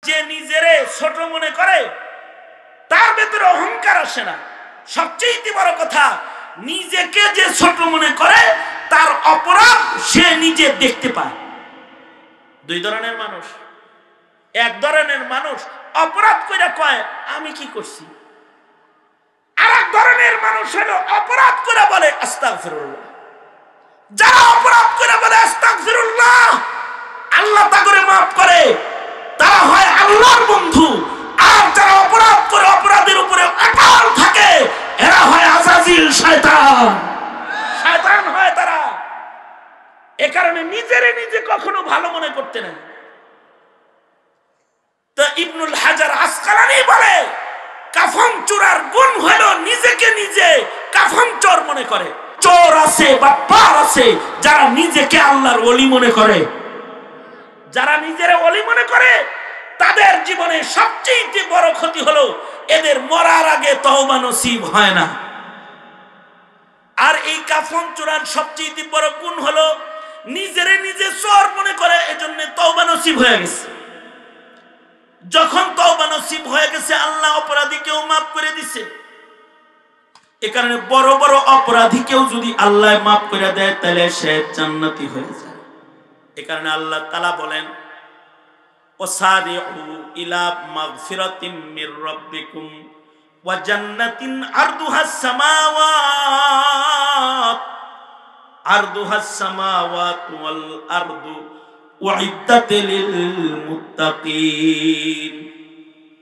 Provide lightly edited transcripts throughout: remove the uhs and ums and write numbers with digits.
যে নিজেরে ছোট মনে করে তার ভেতরে অহংকার আসে না। সবচেয়ে বড় কথা, নিজেকে যে ছোট মনে করে তার অপরাধ সে নিজে দেখতে পায়। দুই ধরনের মানুষ। এক ধরনের মানুষ অপরাধ কইরা কয় আমি কি করছি, আর এক ধরনের মানুষ হলো অপরাধ করে বলে আস্তাগফিরুল্লাহ। যারা অপরাধ করে বলে আস্তাগফিরুল্লাহ, আল্লাহ তা করে মাফ করে, তারা হয় আল্লাহর বন্ধু। আর যারা অপরাধ করে অপরাধের উপরে অটল থাকে, এরা হয় আজাজিল, শয়তান। শয়তান হয় তারা। এ কারণে নিজেরে নিজে কখনো ভালো মনে করতে নাই। তো ইবনুল হাজার আসকালানী বলে কাফন চোরার গুণ হলো নিজেকে নিজে কাফন চোর মনে করে। চোর আছে বা পার আছে যারা নিজেকে আল্লাহর ওলি মনে করে। যারা নিজের ওলি মনে করে তাদের জীবনে সবচেয়ে বড় ক্ষতি হলো এদের মরার আগে তওবা নসিব হয় না। আর এই কাফন চোরার সবচেয়ে বড় গুণ হলো নিজেরে নিজে চোর মনে করে, এজন্য তওবা নসিব হয়ে গেছে। যখন তওবা নসিব হয়ে গেছে, আল্লাহ অপরাধীকেও মাফ করে দিছে। এ কারণে বড় বড় অপরাধীকেও যদি আল্লাহ মাফ করে দেয় তাহলে সে জান্নাতি হয়ে যায়। এ কারণে আল্লাহ তাআলা বলেন ওয়াসারিউ ইলা মাগফিরাতিম মির রাব্বিকুম ওয়া জান্নাতিন আরদুহাস সামাওয়াত ওয়াল আরদু উইদ্দাত লিল মুত্তাকিন।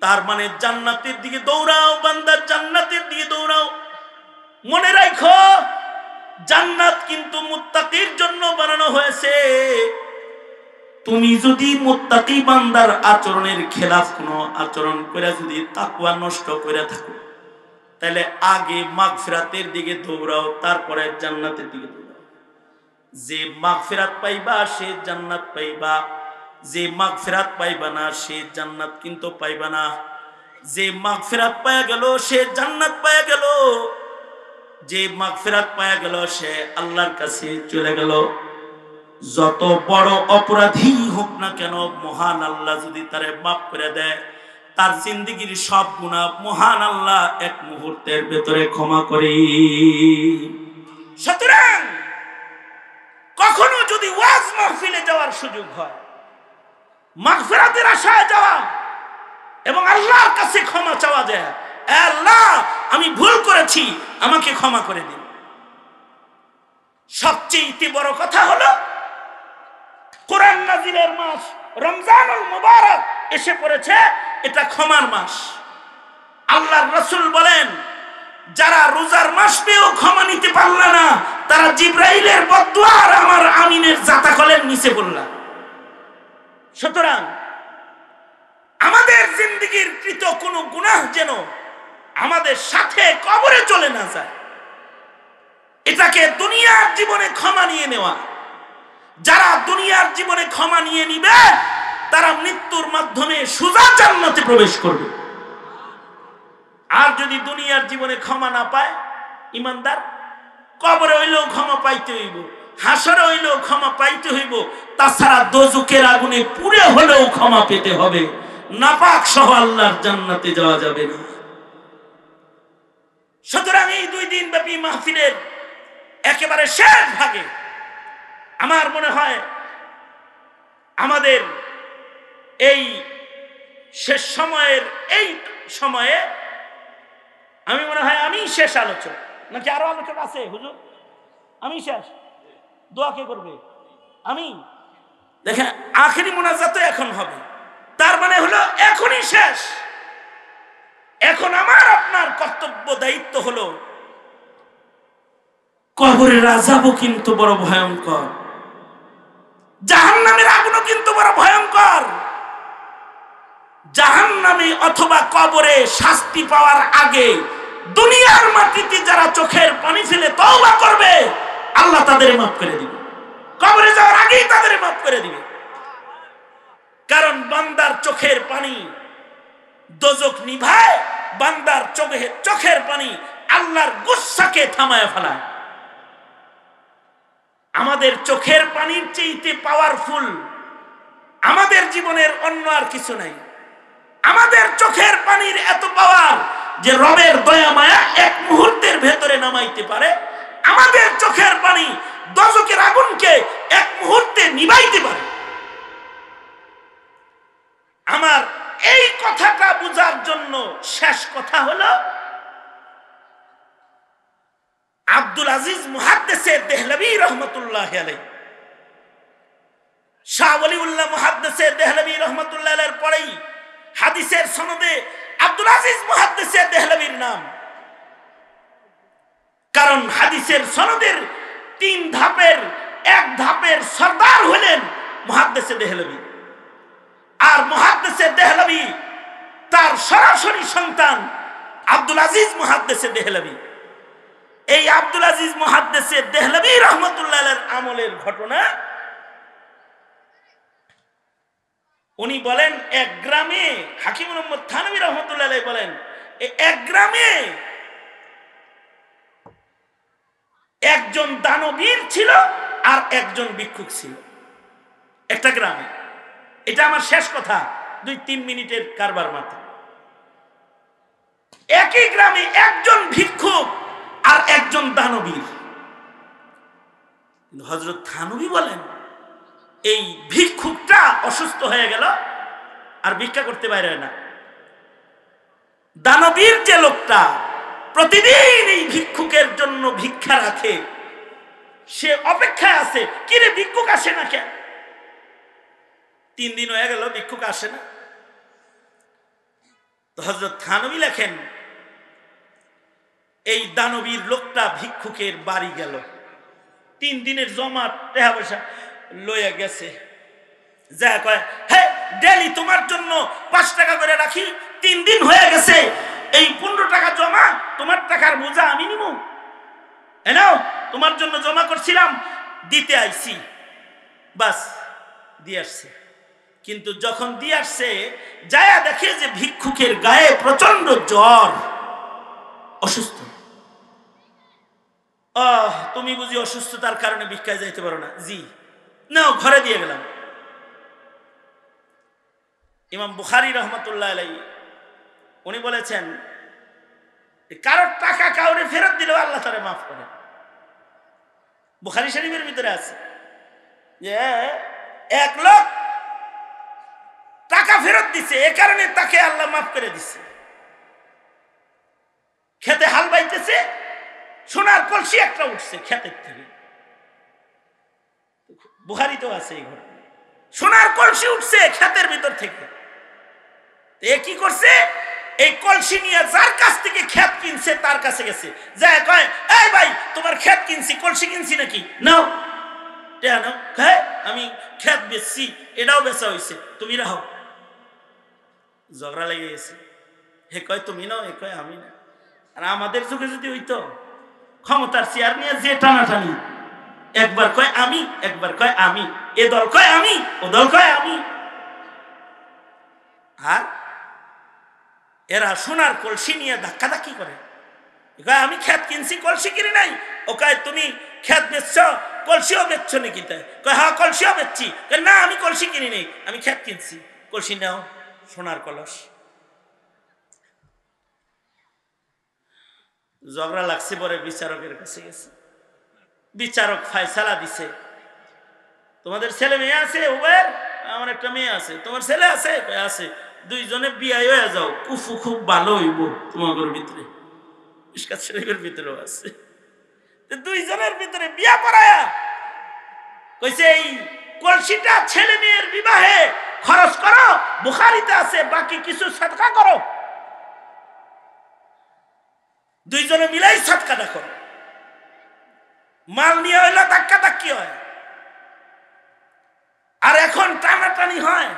তার মানে জান্নাতের দিকে দৌড়াও বান্দা, জান্নাতের দিকে দৌড়াও। মনে রাখো জান্নাত কিন্তু মুত্তাকির জন্য বানানো হয়েছে। তুমি যদি মুত্তাকি বান্দার আচরণের খেলাফ কোনো আচরণ করে যদি তাকওয়া নষ্ট করে থাকো, তাহলে আগে মাগফিরাতের দিকে দৌড়াও, তারপরে জান্নাতের দিকে দৌড়াও। যে মাগফিরাত পাইবা সে জান্নাত পাইবা, যে মাগফিরাত পাইবা না সে জান্নাত কিন্তু পাইবা না। যে মাগফিরাত পায়া গেল সে জান্নাত পায়া গেল, যে মাগফিরাত পায়া গেল সে আল্লাহর কাছে চলে গেল। যত বড় অপরাধী হোক না কেন, মহান আল্লাহ যদি তারে মাফ করে দেয়, তার জিন্দেগীর সব গুনাহ মহান আল্লাহ এক মুহূর্তের ভেতরে ক্ষমা করে। সুতরাং কখনো যদি ওয়াজ মাহফিলে যাওয়ার সুযোগ হয়, মাগফিরাতের আশায় যাওয়া এবং আল্লাহর কাছে ক্ষমা চাওয়া যায়, আল্লাহ আমি ভুল করেছি, আমাকে ক্ষমা করে দিন। সবচেয়ে বড় কথা হলো কোরআন নাজিলের মাস রমজানুল মুবারক এসে পড়েছে, এটা ক্ষমার মাস। আল্লাহর রাসূল বলেন যারা রোজার মাস পেয়েও ক্ষমা নিতে পারল না, তারা জিবরাইলের বদদুয়া আর আমার আমিনের জাতাকলের নিচে পড়ল। সুতরাং আমাদের জিন্দেগীর কৃত কোনো গুনাহ যেন আমাদের সাথে কবরে চলে না যায়, এটাকে দুনিয়ার জীবনে ক্ষমা নিয়ে নেওয়া। যারা দুনিয়ার জীবনে ক্ষমা নিয়ে নিবে তারা মৃত্যুর মাধ্যমে সোজা জান্নাতে প্রবেশ করবে। আর যদি দুনিয়ার জীবনে ক্ষমা না পায়, ইমানদার কবরে হইলেও ক্ষমা পাইতে হইব, হাসরে হইলেও ক্ষমা পাইতে হইব, তাছাড়া দোজখের আগুনে পুড়ে হলেও ক্ষমা পেতে হবে। নাপাক সহ আল্লাহর জান্নাতে যাওয়া যাবে না। সুতরাং এই 2 দিন ব্যাপী মাহফিলের একেবারে শেষ ভাগে আমার মনে হয় আমাদের এই শেষ সময়ের এই সময়ে আমি মনে হয় আমি শেষ আলোচক, নাকি আরো আলোচক আছে হুজুর? আমি শেষ, দোয়া কে করবে? আমি দেখেন আখেরি মুনাজাত এখন হবে, তার মানে হলো এখনই শেষ। এখন আমার আপনার কর্তব্য দায়িত্ব হলো, কবরের আযাবও কিন্তু বড় ভয়ঙ্কর, জাহান্নামের আগুনও কিন্তু বড় ভয়ঙ্কর। জাহান্নামে অথবা কবরে শাস্তি পাওয়ার আগে দুনিয়ার মাটিতে যারা চোখের পানি ফেলে তওবা করবে, আল্লাহ তাদের মাফ করে দিবে। কবরে যাওয়ার আগেই তাদের মাফ করে দিবে। কারণ বান্দার চোখের পানি দোজখ নিভায়, বান্দার চোখের পানি আল্লাহর গুসাকে থামায় ফেলায়। আমাদের চোখের পানির চেয়ে পাওয়ারফুল আমাদের জীবনের অন্য আর কিছু নাই। আমাদের চোখের পানির এত পাওয়ার যে রবের দয়া মায়া এক মুহূর্তের ভেতরে নামাইতে পারে। আমাদের চোখের পানি দজকের আগুনকে এক মুহূর্তে নিভাইতে পারে। আমার এই কথাটা বুঝার জন্য শেষ কথা হলো আব্দুল আজিজ মুহাদ্দিসে দেহলভী রহমতুল্লাহ আলাইহি, শাহ ওয়ালিউল্লাহ মুহাদ্দিসে দেহলভী রহমতুল্লাহ আলাইহির পরেই হাদিসের সনদে আব্দুল আজিজ মুহাদ্দিসে দেহলভীর নাম। কারণ হাদিসের সনদের 3 ধাপের এক ধাপের সরদার হলেন মুহাদ্দিসে দেহলভী। আর মুহাদ্দিসে দেহলভী তার সরাসরি সন্তান আব্দুল আজিজ মুহাদ্দিসে দেহলভী। এই আব্দুল আজিজ মুহাদ্দিসে দেহলভী রহমতুল্লাহ আলাইহির আমলের ঘটনা। উনি বলেন এক গ্রামে, হাকিম মোহাম্মদ থানভী রহমতুল্লাহ আলাইহি বলেন, এক গ্রামে একজন দানবীর ছিল আর একজন ভিক্ষুক ছিল একটা গ্রামে। এটা আমার শেষ কথা, 2-3 মিনিটের কারবার মাত্র। একই গ্রামে একজন ভিক্ষুক আর একজন দানবীর। হযরত থানভী বলেন এই ভিক্ষুকটা অসুস্থ হয়ে গেল আর ভিক্ষা করতে বাইরে না। দানবীর যে লোকটা প্রতিদিন এই ভিক্ষুকের জন্য ভিক্ষা রাখে, সে অপেক্ষায় আছে, কিরে ভিক্ষুক আসে না কেন? 3 দিন হয়ে গেল ভিক্ষুক আসে না। তো হযরত থানভী লেখেন এই দানবীর লোকটা ভিক্ষুকের বাড়ি গেল, 3 দিনের জমা টাকা পয়সা লইয়া গেছে। যা কয়, হে ডেলি তোমার জন্য 5 টাকা করে রাখি, 3 দিন হয়ে গেছে, এই 15 টাকা জমা, তোমার টাকার বোঝা আমি নিব, এনাও তোমার জন্য জমা করছিলাম, দিতে আইছি। বাস দিয়ে আসছে। কিন্তু যখন দিয়ে আসছে যায়া দেখে যে ভিক্ষুকের গায়ে প্রচন্ড জ্বর, অসুস্থ। তুমি বুঝি অসুস্থতার কারণে ভিক্ষায় যাইতে পারো না? জি, নাও ঘরে দিয়ে গেলাম। ইমাম বুখারী রহমতুল্লাহ আলাইহি উনি বলেছেন কারোর টাকা কাউরে ফেরত দিলেও আল্লাহ তাআলা মাফ করেন। বুখারী শরীফের ভিতরে আছে যে এক লোক টাকা ফেরত দিছে, এ কারণে তাকে আল্লাহ মাফ করে দিছে। খেতে হাল বাইতেছে, সোনার কলসি একটা উঠছে ক্ষেতের থেকে। বুখারীতেও আছে এই ঘটনা, সোনার কলসি উঠছে ক্ষেতের ভিতর থেকে। এ কি করছে? এই কলসি নিয়ে যার কাছ থেকে ক্ষেত কিনছে তার কাছে গেছে, যায় কয়, এই ভাই তোমার ক্ষেত কিনছি, কলসি কিনছি নাকি, নাও টেয়া নাও। হ্যাঁ আমি ক্ষেত বেচছি, এটাও বেচা হয়েছে, তুমি রাখো। ঝগড়া লেগে গেছে। হে কয় তুমি নাও, এ কয় আমি না। আর আমাদের যুগে যদি হইতো ক্ষমতার চেয়ার নিয়ে যে টানাটানি, একবার কয় আমি, একবার কয় আমি, এ দল কয় আমি, ও দল কয় আমি। আর এরা সোনার কলসি নিয়ে ধাক্কা ধাক্কি করে, আমি ক্ষেত কিনছি কলসি কিনি নাই। ও কয় তুমি ক্ষেত বেচছ, কলসিও বেচছ নাকি? তাই কয় হ্যাঁ কলসিও বেচছি। না আমি কলসি কিনি নেই, আমি ক্ষেত কিনছি। কলসি নাও, সোনার কলস। ঝগড়া লাগছে, পরে বিচারকের কাছে গেছে। বিচারক ফায়সালা দিছে, তোমাদের ছেলে মেয়ে আছে? উভয়ের। আমার একটা মেয়ে আছে। তোমার ছেলে আছে? আছে। 2 জনে বিয়ে হয়ে যাও, কুফু খুব ভালো হইব তোমাদের ভিতরে। মিশকাত শরীফের ভিতরেও আছে। 2 জনের ভিতরে বিয়া পড়ায়া কইছে এই কলসিটা ছেলে মেয়ের বিবাহে খরচ করো, বুখারীতে আছে, বাকি কিছু সদকা করো। 2 জনে মিলাই সদকাটা করো। মাল নিয়ে হইলে ধাক্কা ধাক্কি হয়, আর এখন টানাটানি হয়।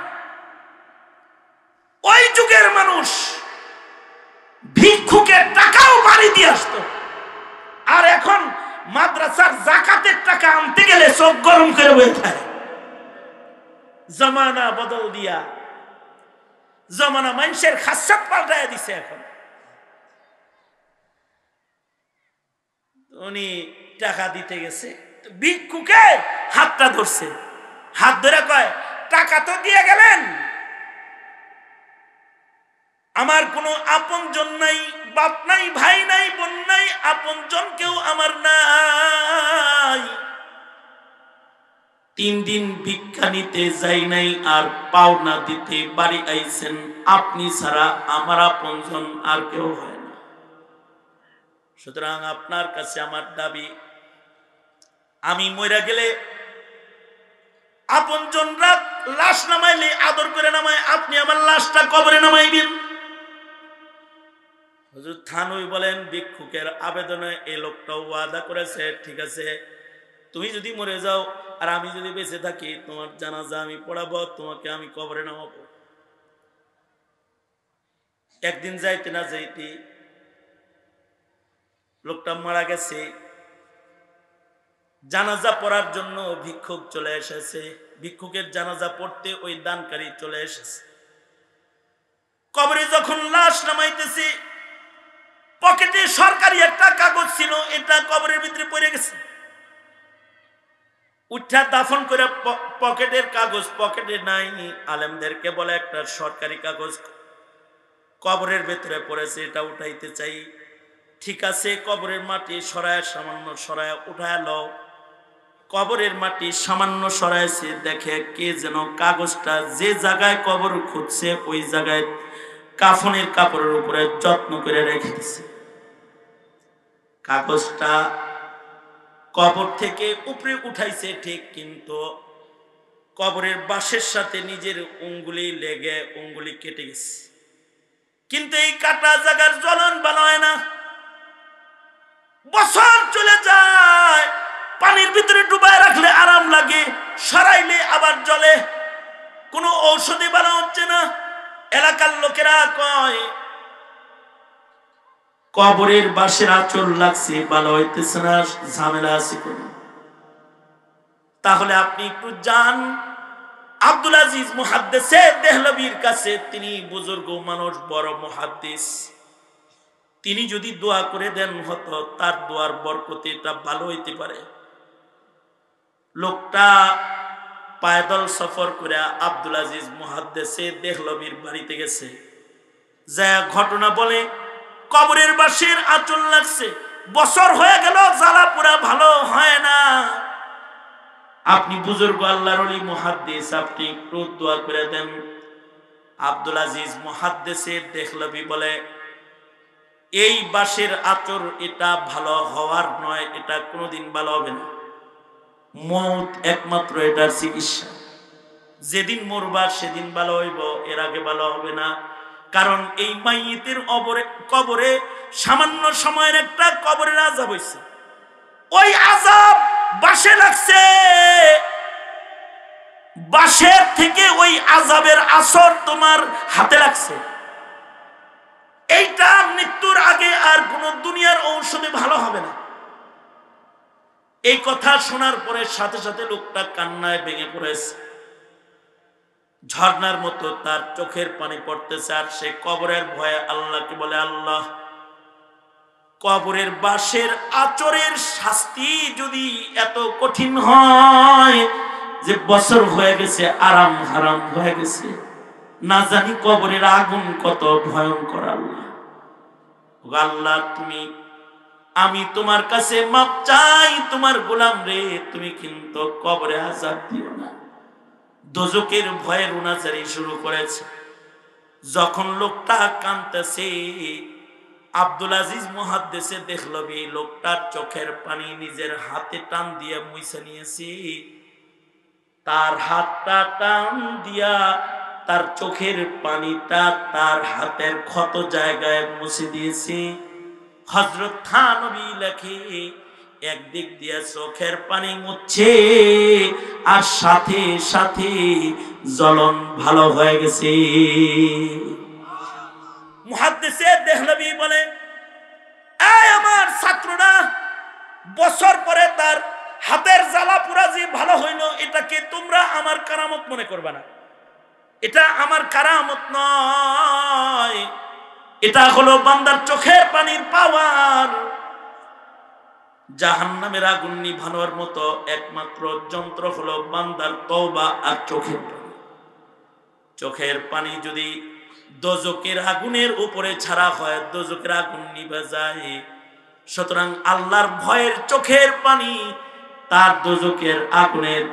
ওই যুগের মানুষ ভিক্ষুকের টাকাও বাড়ি দিয়ে আসতো, আর এখন মাদ্রাসার যাকাতের টাকা আনতে গেলে চোখ গরম করে বয়ে থাকে। জমানা বদল দিয়া, জমানা মানুষের খাসাত পাল্টায় দিছে। এখন উনি টাকা দিতে গেছে, ভিক্ষুকে হাতটা ধরছে, হাত ধরে কয় টাকা তো দিয়ে গেলেন, আমার কোনো আপনজন নাই, বাপ নাই, ভাই নাই, বোন নাই, আপনজন কেউ আমার নাই। 3 দিন ভিক্ষা নিতে যাই নাই, আর পাওনা দিতে বাড়ি আইছেন। আপনি ছাড়া আমার আপনজন আর কেউ হয় না। সুতরাং আপনার কাছে আমার দাবি, আমি মরে গেলে আপনজনরা লাশ নামাইলে আদর করে নামায়, আপনি আমার লাশটা কবরে নামাইবেন। হুজুর থানভী বলেন, ভিক্ষুকের আবেদনে এই লোকটাও ওয়াদা করেছে, ঠিক আছে তুমি যদি মরে যাও আর আমি যদি বেঁচে থাকি, তোমার জানাজা আমি পড়াবো, তোমাকে আমি কবরে নামাবো। একদিন যাইতে না যাইতে লোকটা মারা গেছে। জানাজা পড়ার জন্য ভিক্ষুক চলে এসেছে। ভিক্ষুকের জানাজা পড়তে ওই দানকারী চলে এসেছে। কবরে যখন লাশ নামাইতেছে, পকেটে সরকারি একটা কাগজ ছিল, এটা কবরের ভিতরে পড়ে গেছে। উঠা দাফন করে পকেটের কাগজ পকেটে নাই। আলেমদেরকে বলে একটা সরকারি কাগজ কবরের ভেতরে পড়েছে, এটা উঠাইতে চাই। ঠিক আছে, কবরের মাটি সরায়, সামান্য সরায় উঠায় লও। কবরের মাটি সামান্য সরাইছে, দেখে কে যেন কাগজটা যে জায়গায় কবর খুঁজছে ওই জায়গায় কাফনের কাপড়ের উপরে যত্ন করে রেখে দিছে। কাগজটা কবর থেকে উপরে উঠাইছে ঠিক, কিন্তু কবরের বাঁশের সাথে নিজের উঙ্গুলি লেগে উঙ্গুলি কেটে গেছে। কিন্তু এই কাটা জায়গার জ্বলন ভালো হয় না। বছর চলে যায়, পানির ভিতরে ডুবায় রাখলে আরাম লাগে, সরাইলে আবার জ্বলে। কোনো ঔষধি ভালো হচ্ছে না। এলাকার লোকেরা কয় কবরের বাঁশের আঁচল লাগছে, ভালো হইতেছে না, ঝামেলা আছে কোন। তাহলে আপনি একটু যান আব্দুল আজিজ মুহাদ্দিসে দেহলভীর কাছে। তিনি বুজুর্গ মানুষ, বড় মুহাদ্দিস। তিনি যদি দোয়া করে দেন হতো, তার দোয়ার বরকতে এটা ভালো হইতে পারে। লোকটা পায়দল সফর করে আব্দুল আজিজ মুহাদ্দিসে দেহলভীর বাড়িতে গেছে। যা ঘটনা বলে, কবরের বাঁশের আঁচল লাগছে, বছর হয়ে গেল, জ্বালা পুরা ভালো হয় না। আপনি বুজুর্গ আল্লাহর ওলি মুহাদ্দিস, আপনি একটু দোয়া করে দেন। আব্দুল আজিজ মুহাদ্দিসে দেহলভী বলে, এই বাঁশের আঁচল এটা ভালো হওয়ার নয়, এটা কোনোদিন ভালো হবে না। মৌত একমাত্র এটার চিকিৎসা। যেদিন মরবা সেদিন ভালো হইব, এর আগে ভালো হবে না। কারণ এই মাইয়িতের কবরে সামান্য সময়ের একটা কবরের আযাব হইছে, ওই আযাব বাঁশে লাগছে। বাঁশের থেকে ওই আযাবের আসর তোমার হাতে লাগছে। এইটা মৃত্যুর আগে আর কোন দুনিয়ার ঔষধে ভালো হবে না। এই কথা শোনার পরে সাথে সাথে লোকটা কান্নায় ভেঙে পড়েছে। ঝর্ণার মতো তার চোখের পানি পড়তেছে। আর সে কবরের ভয়ে আল্লাহকে বলে, আল্লাহ, কবরের বাঁশের আঁচড়ের শাস্তি যদি এত কঠিন হয় যে বছর হয়ে গেছে, আরাম হারাম হয়ে গেছে, না জানি কবরের আগুন কত ভয়ঙ্কর। আল্লাহ, আল্লাহ তুমি, আমি তোমার কাছে মাপ চাই, তোমার গোলাম রে, তুমি কিন্তু কবরে আযাব দিও না। দোজখের ভয়ে রুনাজারি শুরু করেছে। যখন লোকটা কাঁদতেছে, আব্দুল আজিজ মুহাদ্দিসে দেহলভী লোকটার চোখের পানি নিজের হাতে টান দিয়ে মুছে নিয়েছে। তার হাতটা টান দিয়া তার চোখের পানিটা তার হাতের ক্ষত জায়গায় মুছে দিয়েছে। হযরত থানভী লেখে, একদিক দিয়ে চোখের পানি মুছছে আর সাথে সাথে জ্বলন ভালো হয়ে গেছে। মুহাদ্দিসে দেহলভী বলে, এই আমার ছাত্ররা, বছর পরে তার হাতের জ্বালা পুরা যে ভালো হইল, এটাকে তোমরা আমার কারামত মনে করবে না। এটা আমার কারামত নয়, এটা হলো বান্দার চোখের পানির পাওয়ার। জাহান্নামের আগুন নিভানোর মতো একমাত্র যন্ত্র হলো বান্দার তওবা আর চোখের পানি। চোখের পানি যদি দোজকের আগুনের উপরে ছাড়া হয়, দোজকের আগুন নিভে যায়। সুতরাং আল্লাহর ভয়ের চোখের পানি তার দোজকের আগুনের,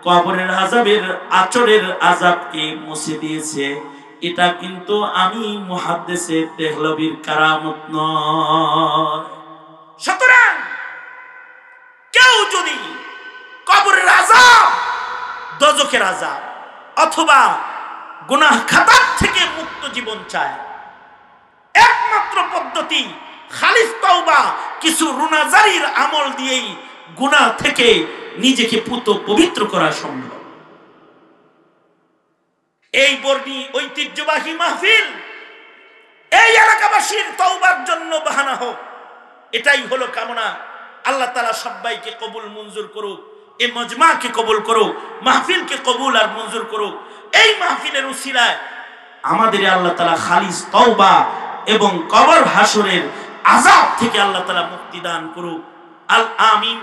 কবরের আযাবের, আচরের আযাবকে মুছে দিয়েছে। এটা কিন্তু আমি মুহাদ্দিসে দেহলভির কারামত নয়। সুতরাং কেউ যদি কবরের আযাব, দোজখের আযাব অথবা গুনাহ খাতা থেকে মুক্ত জীবন চায়, একমাত্র পদ্ধতি খালিস তওবা, কিছু রুনাজারির আমল দিয়েই গুনাহ থেকে নিজেকে পবিত্র করা সম্ভব। এই বর্ণি ঐতিহ্যবাহী মাহফিল এই এলাকাবাসীর তওবার জন্য বাহানা হোক, এটাই হলো কামনা। আল্লাহ তাআলা সবাইকে কবুল মঞ্জুর করুক, এই মজমাকে কবুল করুক, মাহফিলকে কবুল আর মঞ্জুর করুক। এই মাহফিলের উসিলায় আমাদের আল্লাহ তাআলা খালিস তওবা এবং কবর হাসরের আযাব থেকে আল্লাহ তাআলা মুক্তি দান করুক। আল আমিন।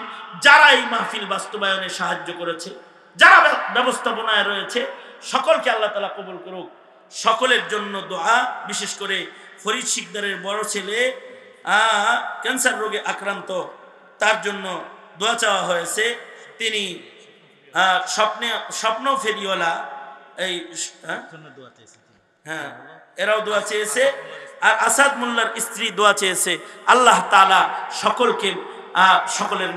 যারা এই মাহফিল বাস্তবায়নে সাহায্য করেছে, যারা ব্যবস্থাপনায় রয়েছে, সকলকে আল্লাহ তাআলা কবুল করুক। সকলের জন্য দোয়া, বিশেষ করে ফরিদ শিকদারের বড় ছেলে ক্যান্সার রোগে আক্রান্ত, তার জন্য দোয়া চাওয়া হয়েছে। তিনি স্বপ্ন ফেরিওয়ালা, এই হ্যাঁ এরাও দোয়া চেয়েছে, আর আসাদ মোল্লার স্ত্রী দোয়া চেয়েছে। আল্লাহ তাআলা সকলকে সকলের